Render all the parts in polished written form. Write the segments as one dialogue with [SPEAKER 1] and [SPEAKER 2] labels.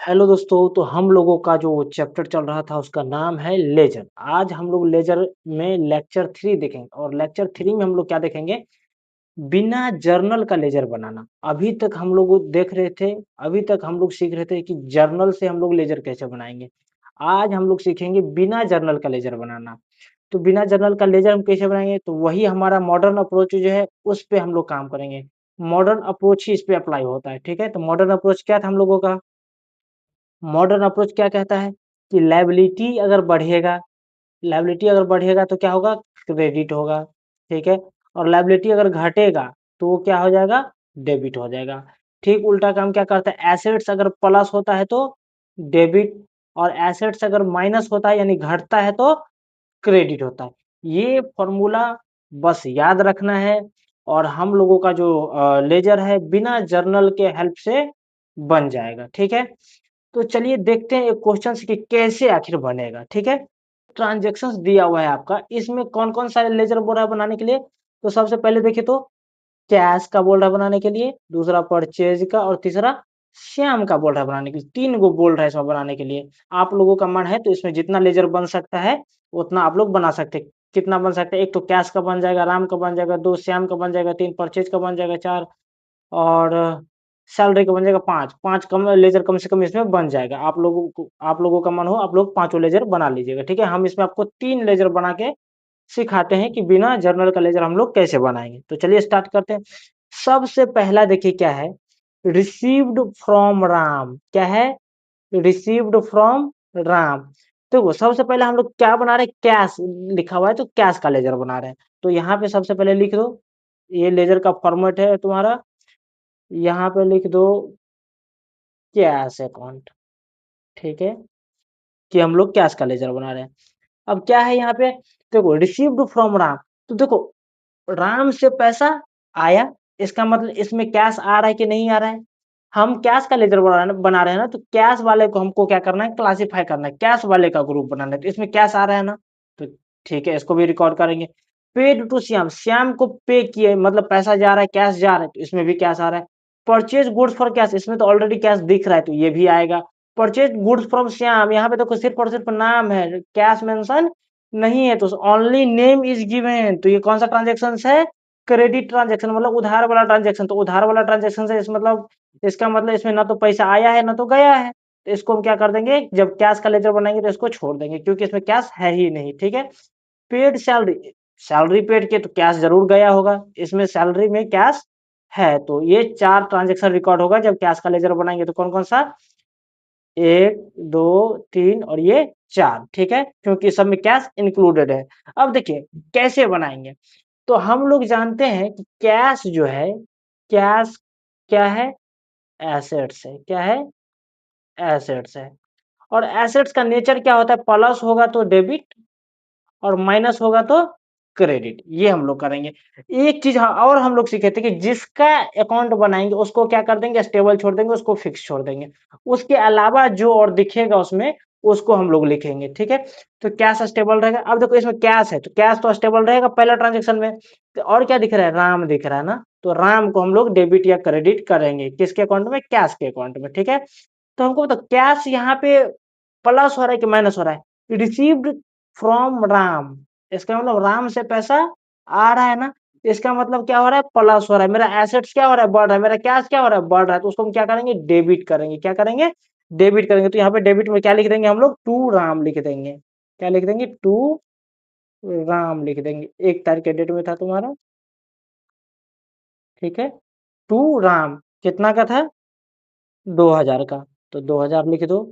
[SPEAKER 1] Hello दोस्तों, तो हम लोगों का जो चैप्टर चल रहा था उसका नाम है लेजर। आज हम लोग लेजर में लेक्चर 3 देखेंगे और लेक्चर 3 में हम लोग क्या देखेंगे? बिना जर्नल का लेजर बनाना। अभी तक हम लोग देख रहे थे, अभी तक हम लोग सीख रहे थे कि जर्नल से हम लोग लेजर कैसे बनाएंगे। आज हम लोग सीखेंगे बिना जर्नल का लेजर बनाना। तो बिना जर्नल का लेजर हम कैसे बनाएंगे? तो वही हमारा मॉडर्न अप्रोच जो है उस पे हम लोग काम करेंगे। मॉडर्न अप्रोच ही इस पे अप्लाई होता है, ठीक है? तो मॉडर्न अप्रोच क्या था हम लोगों का? मॉडर्न अप्रोच क्या कहता है कि लायबिलिटी अगर बढ़ेगा तो क्या होगा? क्रेडिट होगा, ठीक है? और लायबिलिटी अगर घटेगा तो वो क्या हो जाएगा? डेबिट हो जाएगा। ठीक उल्टा काम क्या करता है? एसेट्स अगर प्लस होता है तो डेबिट, और एसेट्स अगर माइनस होता है यानी घटता है तो क्रेडिट होता है। ये फॉर्मूला बस याद रखना है और हम लोगों का जो लेजर है बिना जर्नल के हेल्प से बन जाएगा, ठीक है? तो चलिए देखते हैं एक क्वेश्चन कि कैसे आखिर बनेगा, ठीक है? ट्रांजैक्शंस दिया हुआ है आपका, इसमें कौन-कौन सा लेजर बोल रहा है बनाने के लिए? तो सबसे पहले देखिए तो कैश का बोल रहा है बनाने के लिए, दूसरा परचेज का और तीसरा श्याम का बोल रहा है बनाने के लिए। 3 गो बोल रहा है इसमें बनाने के लिए। आप लोगों का मन है तो इसमें जितना लेजर बन सकता है उतना आप लोग बना सकते हैं। कितना बन सकता है? 1 तो कैश का बन जाएगा, राम का बन जाएगा, 2 श्याम का बन जाएगा, 3 परचेज का बन जाएगा, 4 और सैलरी का बन जाएगा 5। 5 कम लेजर कम से कम इसमें बन जाएगा। आप लोगों का मन हो आप लोग पाँचों लेजर बना लीजिएगा, ठीक है? हम इसमें आपको 3 लेजर बना के सिखाते हैं कि बिना जर्नल का लेजर हम लोग कैसे बनाएँगे। तो चलिए स्टार्ट करते हैं। सबसे पहला देखिए क्या है? Received from Ram. क्या है? Received from Ram. देखो सबसे पहले हम लोग क्या बना रहे हैं? कैश लिखा हुआ है तो कैश का लेजर बना रहे हैं। तो यहाँ पे सबसे पहले लिख दो, ये लेजर का फॉर्मेट है तुम्हारा। यहाँ पे लिख दो कैश अकाउंट, ठीक है? कि हम लोग कैश का लेजर बना रहे हैं। अब क्या है यहाँ पे? देखो रिसीव्ड फ्रॉम राम, तो देखो राम से पैसा आया, इसका मतलब इसमें कैश आ रहा है कि नहीं आ रहा है? हम कैश का लेजर बना रहे हैं ना, तो कैश वाले को हमको क्या करना है? क्लासिफाई करना है, कैश वाले का ग्रुप बनाना है। तो इसमें कैश आ रहा है ना, तो ठीक है, इसको भी रिकॉर्ड करेंगे। पेड टू श्याम, श्याम को पे किए मतलब पैसा जा रहा है, कैश जा रहा है, तो इसमें भी कैश आ रहा है। परचेज गुड्स फॉर कैश, इसमें तो ऑलरेडी कैश दिख रहा है तो ये भी आएगा। परचेज गुड्स फ्रॉम श्याम, यहाँ पे देखो सिर्फ और सिर्फ नाम है, कैश मेंशन नहीं है, तो ओनली नेम इज गिवन। तो ये कौन सा ट्रांजेक्शन है? क्रेडिट ट्रांजेक्शन, मतलब उधार वाला ट्रांजेक्शन। तो उधार वाला ट्रांजेक्शन है, इस मतलब इसका मतलब इसमें ना तो पैसा आया है ना तो गया है। तो इसको हम क्या कर देंगे? जब कैश का लेजर बनाएंगे तो इसको छोड़ देंगे क्योंकि इसमें कैश है ही नहीं, ठीक है? पेड सैलरी, सैलरी पेड के तो कैश जरूर गया होगा, इसमें सैलरी में कैश है, तो ये 4 ट्रांजेक्शन रिकॉर्ड होगा जब कैश का लेजर बनाएंगे। तो कौन कौन सा? 1, 2, 3 और ये 4, ठीक है? क्योंकि सब में कैश इंक्लूडेड है। अब देखिए कैसे बनाएंगे? तो हम लोग जानते हैं कि कैश जो है, कैश क्या है? एसेट्स है। क्या है? एसेट्स है। और एसेट्स का नेचर क्या होता है? प्लस होगा तो डेबिट और माइनस होगा तो क्रेडिट। ये हम लोग करेंगे। एक चीज और हम लोग सीखे थे कि जिसका अकाउंट बनाएंगे उसको क्या कर देंगे? स्टेबल छोड़ देंगे, उसको फिक्स छोड़ देंगे। उसके अलावा जो और दिखेगा उसमें उसको हम लोग लिखेंगे, ठीक है? तो कैश स्टेबल रहेगा। अब देखो इसमें कैश है तो कैश तो स्टेबल रहेगा पहला ट्रांजेक्शन में। तो और क्या दिख रहा है? राम दिख रहा है ना, तो राम को हम लोग डेबिट या क्रेडिट करेंगे किसके अकाउंट में? कैश के अकाउंट में, ठीक है? तो हमको बताओ कैश यहाँ पे प्लस हो रहा है कि माइनस हो रहा है? रिसीव्ड फ्रॉम राम, इसका मतलब राम से पैसा आ रहा है ना, इसका मतलब क्या हो रहा है? प्लस हो रहा है। मेरा एसेट्स क्या हो रहा है? बढ़ रहा है। मेरा कैश क्या हो रहा है? बढ़ रहा है। तो उसको हम क्या करेंगे? डेबिट करेंगे। क्या करेंगे? डेबिट करेंगे। तो यहाँ पे डेबिट में क्या लिख देंगे हम लोग? टू राम लिख देंगे। क्या लिख देंगे? टू राम लिख देंगे। 1 तारीख के डेट में था तुम्हारा, ठीक है? टू राम कितना का था? 2000 का, तो 2000 लिख दो,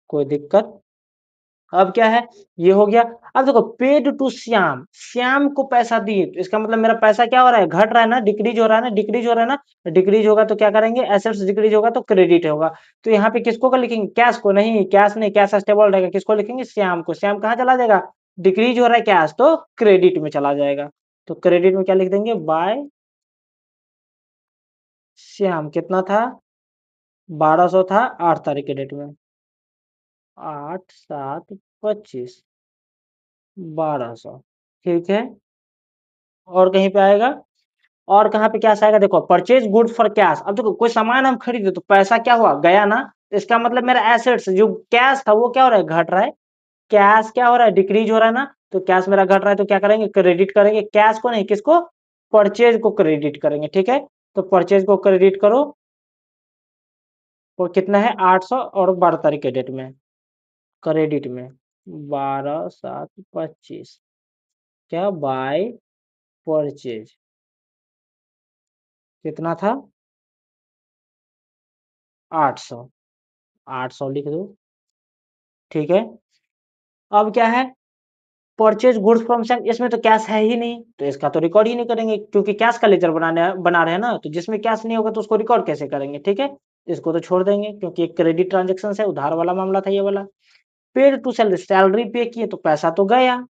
[SPEAKER 1] कोई दिक्कत? अब क्या है? ये हो गया। अब देखो पेड टू श्याम, श्याम को पैसा दिए, तो इसका मतलब मेरा पैसा क्या हो रहा है? घट रहा है ना, डिक्रीज हो रहा है ना, डिक्रीज हो रहा है ना। डिक्रीज होगा तो क्या करेंगे? एसेट्स डिक्रीज होगा तो क्रेडिट होगा। तो यहाँ पे किसको का लिखेंगे? कैश को। नहीं, कैश नहीं, कैश स्टेबल रहेगा। किसको लिखेंगे? श्याम को। श्याम कहाँ चला जाएगा? डिक्रीज हो रहा है कैश तो क्रेडिट में चला जाएगा। तो क्रेडिट में क्या लिख देंगे? बाय श्याम। कितना था? 1200 था 8 तारीख के डेट में। 8, 7, 25, 1200, ठीक है? और कहीं पे आएगा? और कहाँ पे कैश आएगा? देखो परचेज गुड फॉर कैश। अब देखो कोई सामान हम खरीदे तो पैसा क्या हुआ? गया ना, इसका मतलब मेरा एसेट्स जो कैश था वो क्या हो रहा है, घट रहा है। कैश क्या हो रहा है, डिक्रीज हो रहा है ना, तो कैश मेरा घट रहा है तो क्या करेंगे, क्रेडिट करेंगे। कैश को नहीं, किसको, परचेज को क्रेडिट करेंगे। ठीक है, तो परचेज को क्रेडिट करो, वो कितना है 800 और 12 तारीख के डेट में क्रेडिट में 12/7/25 क्या बाय परचेज कितना था 800, 800 लिख दो। ठीक है, अब क्या है, परचेज गुड्स फ्रॉम सेल, इसमें तो कैश है ही नहीं तो इसका तो रिकॉर्ड ही नहीं करेंगे, क्योंकि कैश का लेजर बना रहे हैं ना, तो जिसमें कैश नहीं होगा तो उसको रिकॉर्ड कैसे करेंगे। ठीक है, इसको तो छोड़ देंगे क्योंकि एक क्रेडिट ट्रांजेक्शन है, उधार वाला मामला था ये वाला। पेड टू सैलरी, सैलरी पे किए तो पैसा तो गया,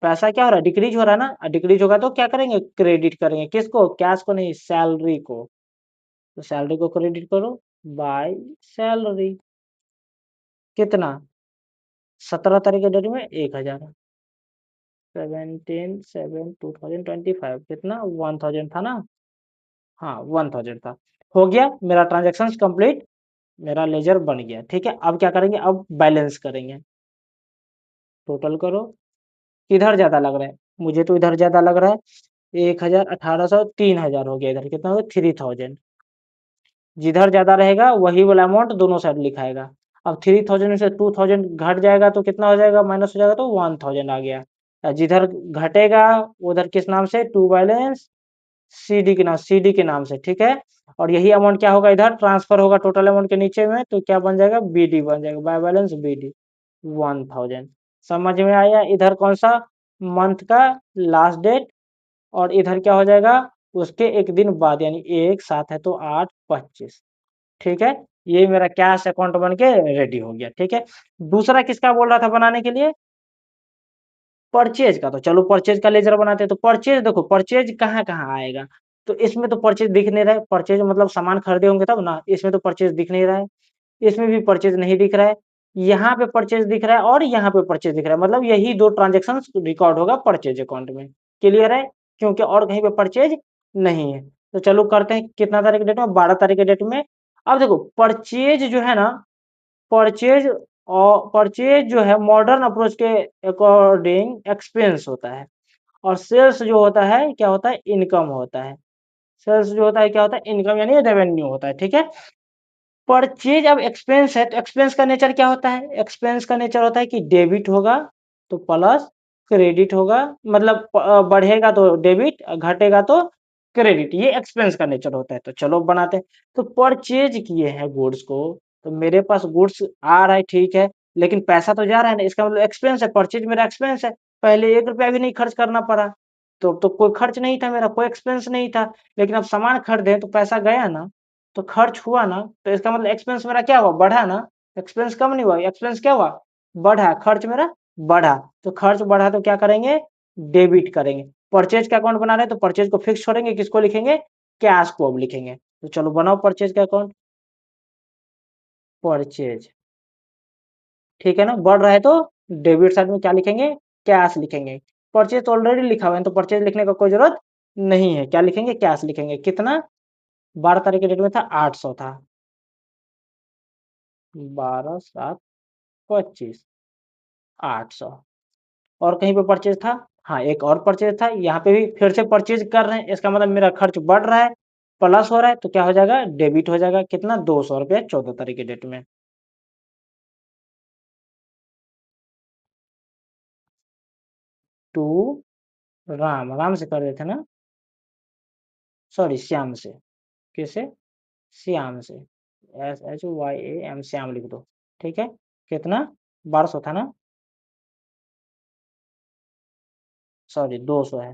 [SPEAKER 1] पैसा क्या हो रहा है, डिक्रीज हो रहा है ना, डिक्रीज होगा तो क्या करेंगे, क्रेडिट करेंगे। किसको, कैश को नहीं, सैलरी को। तो सैलरी को क्रेडिट करो बाय सैलरी, कितना 17 तारीख के डेट में 1000, 17/7/2025 कितना 1000 था ना, हाँ 1000 था। हो गया मेरा ट्रांजेक्शन कंप्लीट, मेरा लेजर बन गया। ठीक है, अब क्या करेंगे, अब बैलेंस करेंगे। टोटल करो, किधर ज्यादा लग रहा है, मुझे तो इधर ज्यादा लग रहा है 1000, 1800, 3000 हो गया, इधर कितना हो गया 3000। जिधर ज्यादा रहेगा वही वाला अमाउंट दोनों साइड लिखाएगा। अब 3000 में से 2000 घट जाएगा तो कितना हो जाएगा, माइनस हो जाएगा तो 1000 आ गया। जिधर घटेगा उधर किस नाम से, टू बैलेंस सीडी के नाम, सीडी के नाम से। ठीक है, और यही अमाउंट क्या होगा, इधर ट्रांसफर होगा टोटल अमाउंट के नीचे में, तो क्या बन जाएगा, बीडी बन जाएगा, बाय बैलेंस बीडी 1000। समझ में आया, इधर कौन सा मंथ का लास्ट डेट, और इधर क्या हो जाएगा उसके एक दिन बाद, यानी 1/7 है तो 8/25। ठीक है, ये मेरा कैश अकाउंट बन के रेडी हो गया। ठीक है, दूसरा किसका बोल रहा था बनाने के लिए, परचेज का। तो चलो परचेज का लेजर बनाते हैं। तो परचेज देखो, परचेज कहाँ कहाँ आएगा, तो इसमें तो परचेज दिख नहीं रहा है, परचेज मतलब सामान खरीदे होंगे तब ना, इसमें तो परचेज दिख नहीं रहा है, इसमें भी परचेज नहीं दिख रहा है, यहाँ पे परचेज दिख रहा है और यहाँ पे परचेज दिख रहा है, मतलब यही दो ट्रांजेक्शन रिकॉर्ड होगा परचेज अकाउंट में। क्लियर है, क्योंकि और कहीं पे परचेज नहीं है। तो चलो करते हैं, कितना तारीख के डेट में, 12 तारीख के डेट में। अब देखो परचेज जो है ना, परचेज और परचेज जो है मॉडर्न अप्रोच के अकॉर्डिंग एक्सपेंस होता है, और सेल्स जो होता है क्या होता है, इनकम होता है। सेल्स जो होता है क्या होता है, इनकम यानी रेवेन्यू होता है। ठीक है, परचेज अब एक्सपेंस है तो एक्सपेंस का नेचर क्या होता है, एक्सपेंस का नेचर होता है कि डेबिट होगा तो प्लस क्रेडिट होगा, मतलब बढ़ेगा तो डेबिट, घटेगा तो क्रेडिट, ये एक्सपेंस का नेचर होता है। तो चलो बनाते हैं। तो परचेज किए हैं गुड्स को, तो मेरे पास गुड्स आ रहा है, ठीक है, लेकिन पैसा तो जा रहा है ना, इसका मतलब एक्सपेंस है, परचेज मेरा एक्सपेंस है। पहले 1 रुपया भी नहीं खर्च करना पड़ा, तो कोई खर्च नहीं था मेरा, कोई एक्सपेंस नहीं था। लेकिन अब सामान खरीदे तो पैसा गया ना, तो खर्च हुआ ना, तो इसका मतलब एक्सपेंस मेरा क्या हुआ, बढ़ा ना। एक्सपेंस कम नहीं हुआ, एक्सपेंस क्या हुआ, बढ़ा, खर्च मेरा बढ़ा। तो खर्च बढ़ा तो क्या करेंगे, डेबिट करेंगे। परचेज का अकाउंट बना रहे हैं तो परचेज को फिक्स छोड़ेंगे, किसको लिखेंगे, कैश को अब लिखेंगे। तो चलो बनाओ परचेज का अकाउंट, परचेज। ठीक है ना, बढ़ रहा है तो डेबिट साइड में क्या लिखेंगे, कैश लिखेंगे। परचेज तो ऑलरेडी लिखा हुआ है तो परचेज लिखने का कोई जरूरत नहीं है, क्या लिखेंगे, कैश लिखेंगे। कितना 12 तारीख के डेट में था 800 था, 12/7/25 800। और कहीं पे परचेज था, हाँ एक और परचेज था, यहाँ पे भी फिर से परचेज कर रहे हैं, इसका मतलब मेरा खर्च बढ़ रहा है, प्लस हो रहा है, तो क्या हो जाएगा, डेबिट हो जाएगा। कितना 200 रुपया 14 तारीख के डेट में। टू राम, राम से कर रहे थे ना, सॉरी श्याम से, किसे, श्याम से, SHYAM श्याम लिख दो। ठीक है, कितना 1200 था ना, सॉरी 200 है,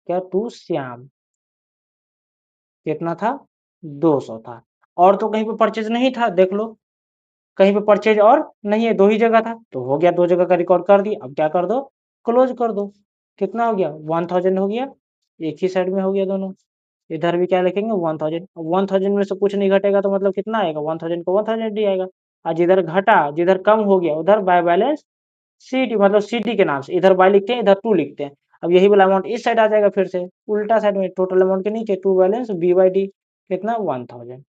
[SPEAKER 1] क्या टू श्याम, कितना था 200 था। और तो कहीं पे परचेज नहीं था, देख लो कहीं पे परचेज और नहीं है, दो ही जगह था, तो हो गया, दो जगह का रिकॉर्ड कर दी। अब क्या कर दो, क्लोज कर दो। कितना हो गया 1000 हो गया, एक ही साइड में हो गया दोनों। इधर भी क्या लिखेंगे 1000, 1000 में से कुछ नहीं घटेगा तो मतलब कितना आएगा, 1000 को 1000 ही आएगा। और जिधर घटा, जिधर कम हो गया उधर बाय बैलेंस सीडी, मतलब सीडी के नाम से, इधर बाय लिखते हैं इधर टू लिखते हैं। अब यही वाला अमाउंट इस साइड आ जाएगा, फिर से उल्टा साइड में टोटल अमाउंट के नीचे टू बैलेंस BYD कितना 1000।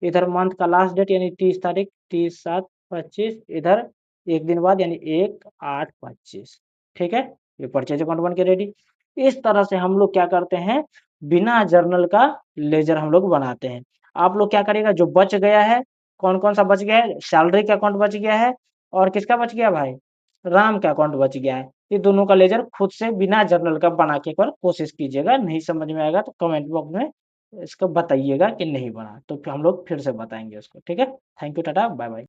[SPEAKER 1] इधर मंथ का लास्ट डेट यानी 30 तारीख, 30/7/25, इधर एक दिन बाद यानी 1/8/25। ठीक है, ये परचेज अकाउंट बन के रेडी। इस तरह से हम लोग क्या करते हैं, बिना जर्नल का लेजर हम लोग बनाते हैं। आप लोग क्या करिएगा, जो बच गया है, कौन कौन सा बच गया है, सैलरी का अकाउंट बच गया है, और किसका बच गया भाई, राम का अकाउंट बच गया है। ये दोनों का लेजर खुद से बिना जर्नल का बना के एक बार कोशिश कीजिएगा। नहीं समझ में आएगा तो कमेंट बॉक्स में इसको बताइएगा कि नहीं बना, तो फिर हम लोग फिर से बताएंगे उसको। ठीक है, thank you, tata, bye bye.